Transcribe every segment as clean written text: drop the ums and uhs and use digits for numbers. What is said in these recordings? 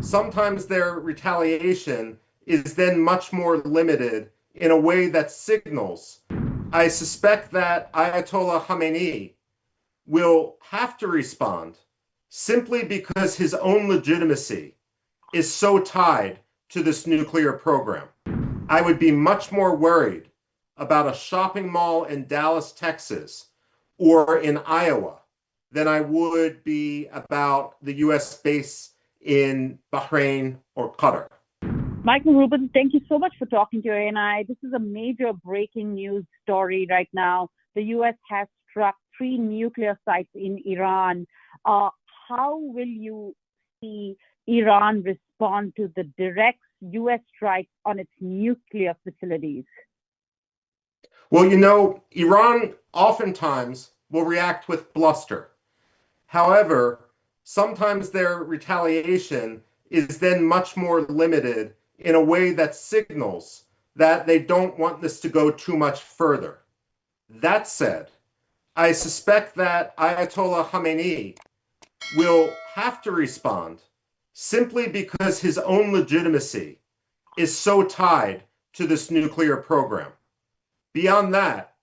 sometimes their retaliation is then much more limited in a way that signals. I suspect that Ayatollah Khamenei will have to respond simply because his own legitimacy is so tied to this nuclear program. I would be much more worried about a shopping mall in Dallas, Texas, or in Iowa than I would be about the US base in Bahrain or Qatar. Michael Rubin, thank you so much for talking to ANI. This is a major breaking news story right now. The US has struck 3 nuclear sites in Iran. How will you see Iran respond to the direct US strikes on its nuclear facilities? Well, Iran oftentimes will react with bluster. However, sometimes their retaliation is then much more limited in a way that signals that they don't want this to go too much further. That said, I suspect that Ayatollah Khamenei will have to respond simply because his own legitimacy is so tied to this nuclear program. Beyond that,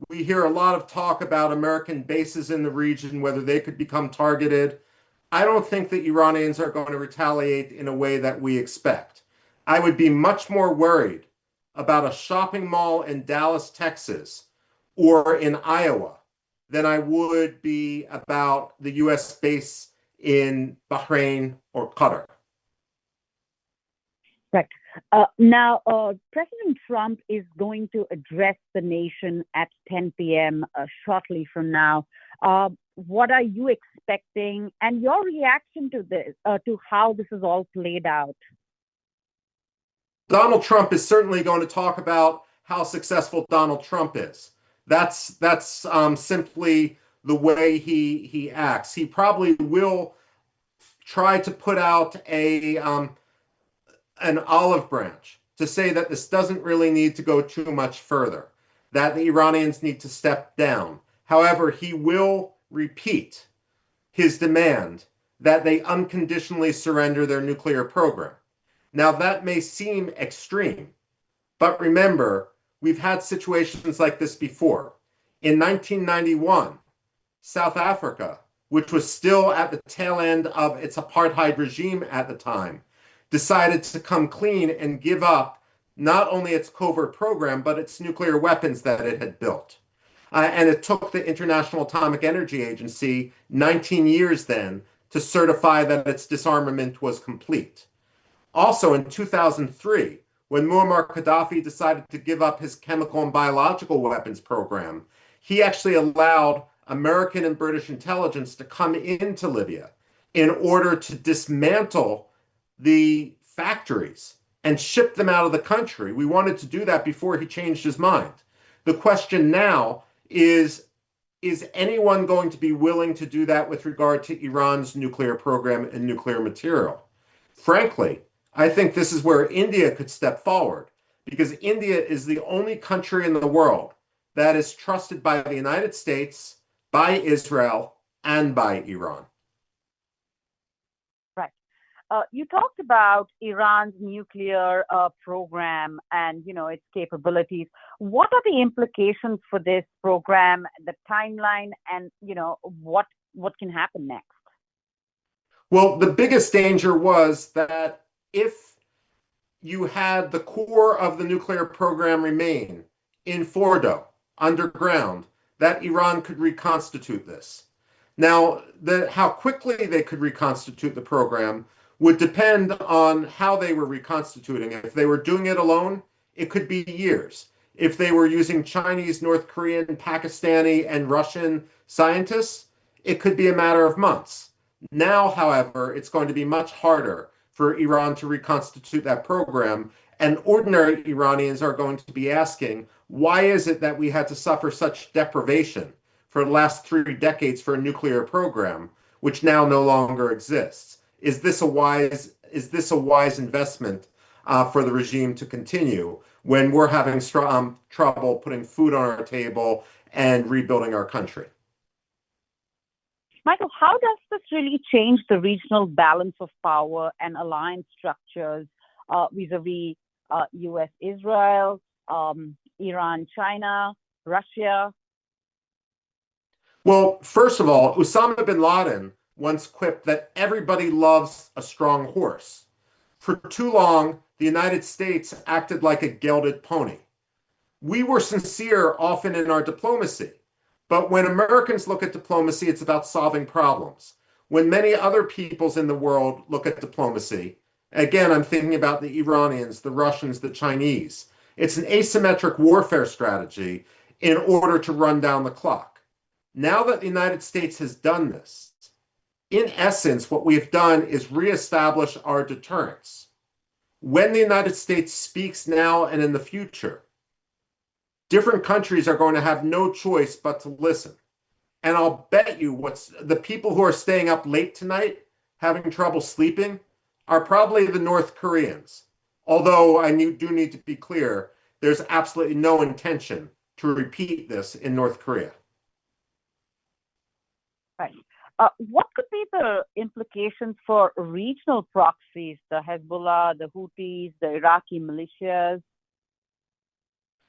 we hear a lot of talk about American bases in the region, whether they could become targeted. I don't think the Iranians are going to retaliate in a way that we expect. I would be much more worried about a shopping mall in Dallas, Texas, or in Iowa than I would be about the US base in Bahrain or Qatar. Right. Now, President Trump is going to address the nation at 10 p.m. Shortly from now. What are you expecting, and your reaction to this, to how this is all played out? Donald Trump is certainly going to talk about how successful Donald Trump is. That's simply the way he acts. He probably will try to put out an olive branch to say that this doesn't really need to go too much further, that the Iranians need to step down. However, he will repeat his demand that they unconditionally surrender their nuclear program. Now, that may seem extreme, but remember, we've had situations like this before. In 1991, South Africa, which was still at the tail end of its apartheid regime at the time, decided to come clean and give up not only its covert program, but its nuclear weapons that it had built. And it took the International Atomic Energy Agency 19 years then to certify that its disarmament was complete. Also in 2003, when Muammar Gaddafi decided to give up his chemical and biological weapons program, he actually allowed American and British intelligence to come into Libya in order to dismantle the factories and ship them out of the country. We wanted to do that before he changed his mind. The question now is anyone going to be willing to do that with regard to Iran's nuclear program and nuclear material? Frankly, I think this is where India could step forward, because India is the only country in the world that is trusted by the United States, by Israel, and by Iran. Right. You talked about Iran's nuclear program and its capabilities. What are the implications for this program, the timeline, and what can happen next? Well, the biggest danger was that if you had the core of the nuclear program remain in Fordo, underground, that Iran could reconstitute this. Now, how quickly they could reconstitute the program would depend on how they were reconstituting it. If they were doing it alone, it could be years. If they were using Chinese, North Korean, Pakistani, and Russian scientists, it could be a matter of months. Now, however, it's going to be much harder for Iran to reconstitute that program, and ordinary Iranians are going to be asking, why is it that we had to suffer such deprivation for the last 3 decades for a nuclear program, which now no longer exists? Is this a wise investment for the regime to continue when we're having trouble putting food on our table and rebuilding our country? Michael, how does this really change the regional balance of power and alliance structures vis-a-vis U.S. Israel, Iran, China, Russia? Well, first of all, Osama bin Laden once quipped that everybody loves a strong horse. For too long, the United States acted like a gelded pony. We were sincere often in our diplomacy, but when Americans look at diplomacy, it's about solving problems. When many other peoples in the world look at diplomacy, again, I'm thinking about the Iranians, the Russians, the Chinese, it's an asymmetric warfare strategy in order to run down the clock. Now that the United States has done this, in essence, what we have done is reestablish our deterrence. When the United States speaks now and in the future, different countries are going to have no choice but to listen. And I'll bet you what's the people who are staying up late tonight, having trouble sleeping, are probably the North Koreans. Although do need to be clear, there's absolutely no intention to repeat this in North Korea. Right. What could be the implications for regional proxies, the Hezbollah, the Houthis, the Iraqi militias?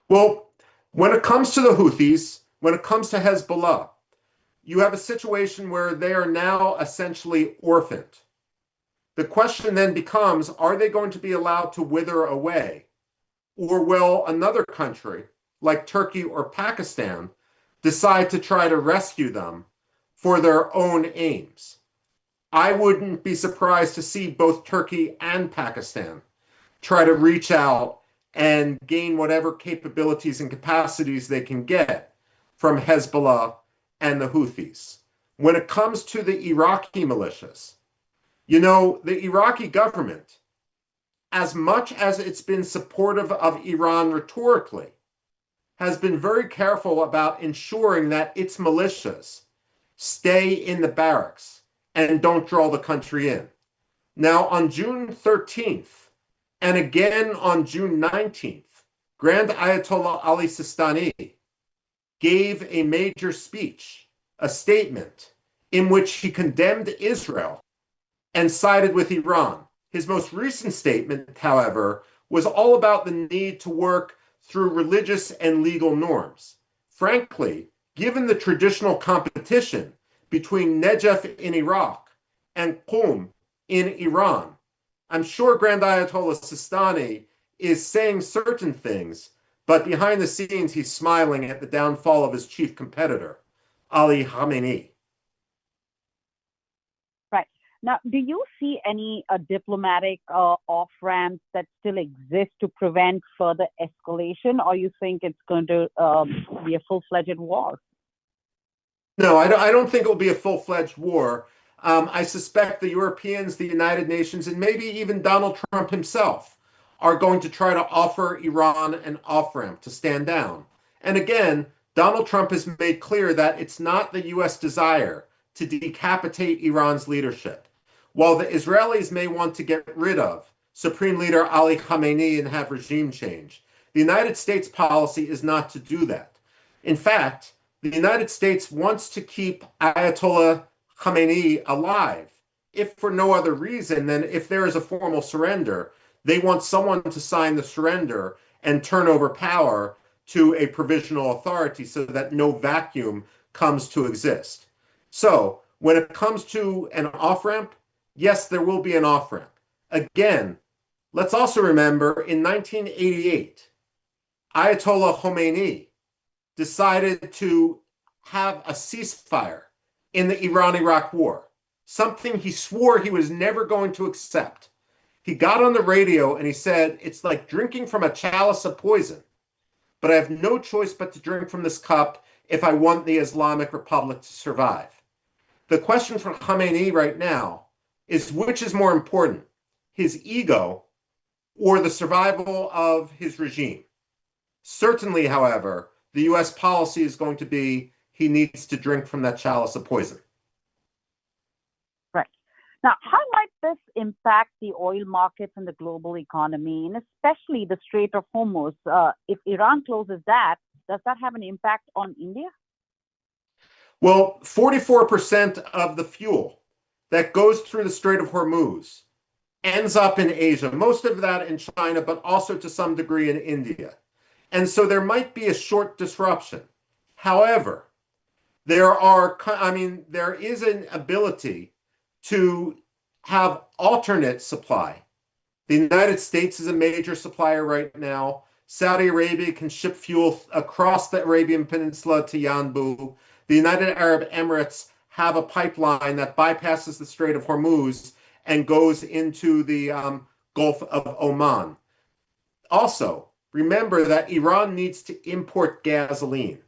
Well, when it comes to the Houthis, when it comes to Hezbollah, you have a situation where they are now essentially orphaned. The question then becomes, are they going to be allowed to wither away? Or will another country, like Turkey or Pakistan, decide to try to rescue them for their own aims? I wouldn't be surprised to see both Turkey and Pakistan try to reach out and gain whatever capabilities and capacities they can get from Hezbollah and the Houthis. When it comes to the Iraqi militias, the Iraqi government, as much as it's been supportive of Iran rhetorically, has been very careful about ensuring that its militias stay in the barracks and don't draw the country in. Now, on June 13th, and again on June 19th, Grand Ayatollah Ali Sistani gave a major speech, a statement, in which he condemned Israel and sided with Iran. His most recent statement, however, was all about the need to work through religious and legal norms. Frankly, given the traditional competition between Najaf in Iraq and Qum in Iran, I'm sure Grand Ayatollah Sistani is saying certain things, but behind the scenes he's smiling at the downfall of his chief competitor, Ali Khamenei. Right. Now, do you see any diplomatic off-ramps that still exist to prevent further escalation, or you think it's going to be a full-fledged war? No, I don't think it will be a full-fledged war. I suspect the Europeans, the United Nations, and maybe even Donald Trump himself are going to try to offer Iran an off-ramp to stand down. And again, Donald Trump has made clear that it's not the U.S. desire to decapitate Iran's leadership. While the Israelis may want to get rid of Supreme Leader Ali Khamenei and have regime change, the United States policy is not to do that. In fact, the United States wants to keep Ayatollah Khamenei alive, if for no other reason than if there is a formal surrender, they want someone to sign the surrender and turn over power to a provisional authority so that no vacuum comes to exist. So when it comes to an off-ramp, yes, there will be an off-ramp. Again, let's also remember in 1988, Ayatollah Khomeini decided to have a ceasefire in the Iran-Iraq war, something he swore he was never going to accept. He got on the radio and he said, it's like drinking from a chalice of poison, but I have no choice but to drink from this cup if I want the Islamic Republic to survive. The question for Khamenei right now is which is more important, his ego or the survival of his regime? Certainly, however, the U.S. policy is going to be he needs to drink from that chalice of poison. Right. Now, how might this impact the oil markets and the global economy, and especially the Strait of Hormuz? If Iran closes that, does that have an impact on India? Well, 44% of the fuel that goes through the Strait of Hormuz ends up in Asia, most of that in China, but also to some degree in India. And so there might be a short disruption. However, there is an ability to have alternate supply. The United States is a major supplier right now. Saudi Arabia can ship fuel across the Arabian Peninsula to Yanbu. The United Arab Emirates have a pipeline that bypasses the Strait of Hormuz and goes into the Gulf of Oman. Also, remember that Iran needs to import gasoline.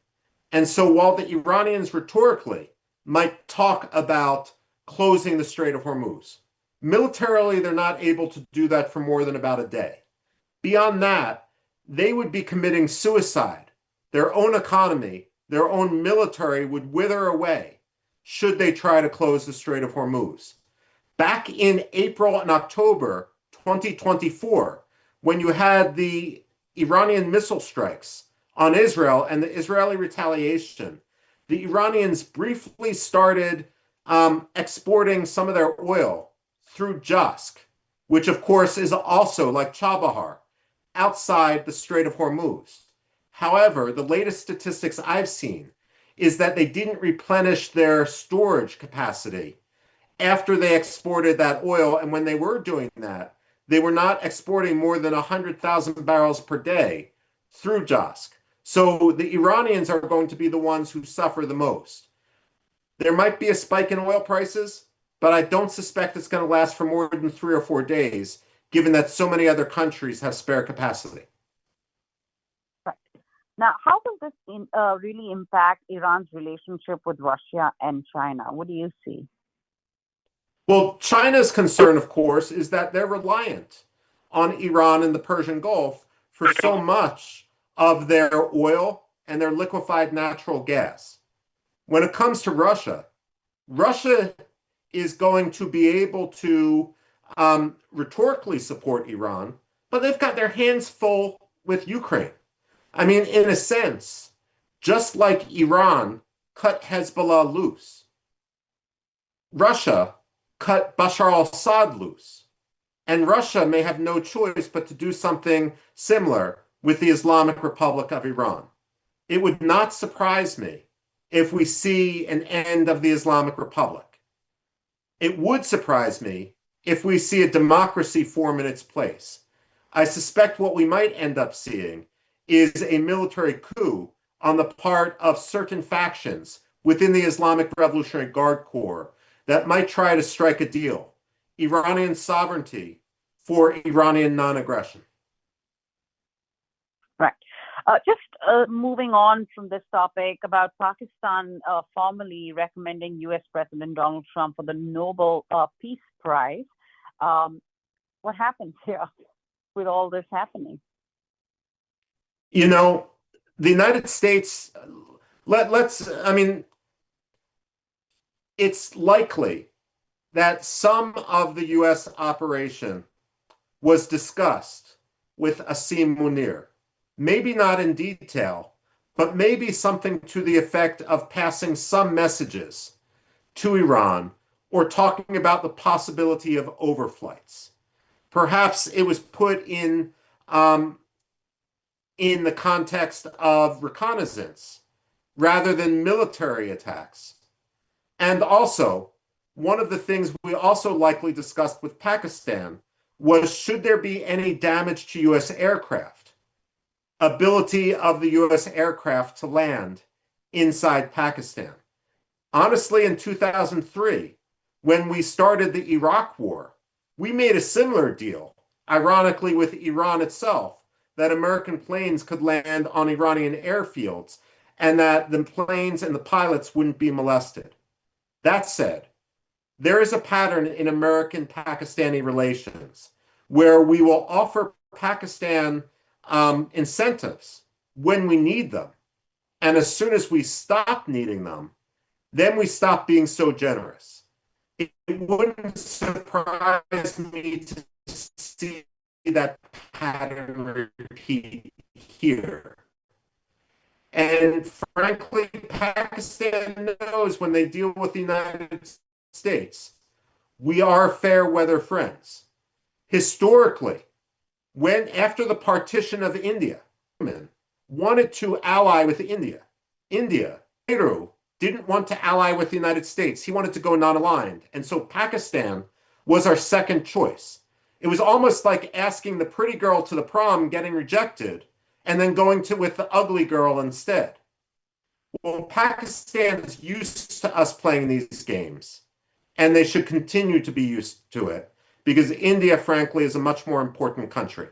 And so while the Iranians rhetorically might talk about closing the Strait of Hormuz, militarily they're not able to do that for more than about a day. Beyond that, they would be committing suicide. Their own economy, their own military would wither away should they try to close the Strait of Hormuz. Back in April and October 2024, when you had the Iranian missile strikes on Israel and the Israeli retaliation, the Iranians briefly started exporting some of their oil through Jask, which of course is also like Chabahar, outside the Strait of Hormuz. However, the latest statistics I've seen is that they didn't replenish their storage capacity after they exported that oil. And when they were doing that, they were not exporting more than 100,000 barrels per day through Jask. So the Iranians are going to be the ones who suffer the most. There might be a spike in oil prices, but I don't suspect it's going to last for more than 3 or 4 days, given that so many other countries have spare capacity. Right. Now, how will this really impact Iran's relationship with Russia and China? What do you see? Well, China's concern, of course, is that they're reliant on Iran and the Persian Gulf for so much of their oil and their liquefied natural gas. When it comes to Russia, Russia is going to be able to rhetorically support Iran, but they've got their hands full with Ukraine. I mean, in a sense, just like Iran cut Hezbollah loose, Russia cut Bashar al-Assad loose. And Russia may have no choice but to do something similar with the Islamic Republic of Iran. It would not surprise me if we see an end of the Islamic Republic. It would surprise me if we see a democracy form in its place. I suspect what we might end up seeing is a military coup on the part of certain factions within the Islamic Revolutionary Guard Corps that might try to strike a deal. Iranian sovereignty for Iranian non-aggression. Right. Just moving on from this topic about Pakistan formally recommending U.S. President Donald Trump for the Nobel Peace Prize. What happens here with all this happening? You know, the United States, it's likely that some of the U.S. operation was discussed with Asim Munir. Maybe not in detail, but maybe something to the effect of passing some messages to Iran or talking about the possibility of overflights. Perhaps it was put in the context of reconnaissance rather than military attacks. And also, one of the things we also likely discussed with Pakistan was, should there be any damage to U.S. aircraft, ability of the U.S. aircraft to land inside Pakistan. Honestly, in 2003, when we started the Iraq War, we made a similar deal, ironically with Iran itself, that American planes could land on Iranian airfields and that the planes and the pilots wouldn't be molested. That said, there is a pattern in American-Pakistani relations where we will offer Pakistan incentives when we need them. And as soon as we stop needing them, then we stop being so generous. It wouldn't surprise me to see that pattern repeat here. And frankly, Pakistan knows when they deal with the United States, we are fair weather friends. Historically, when after the partition of India, wanted to ally with India. India, Nehru, didn't want to ally with the United States. He wanted to go non-aligned. And so Pakistan was our second choice. It was almost like asking the pretty girl to the prom, getting rejected, and then going to with the ugly girl instead. Well, Pakistan is used to us playing these games, and they should continue to be used to it because India, frankly, is a much more important country.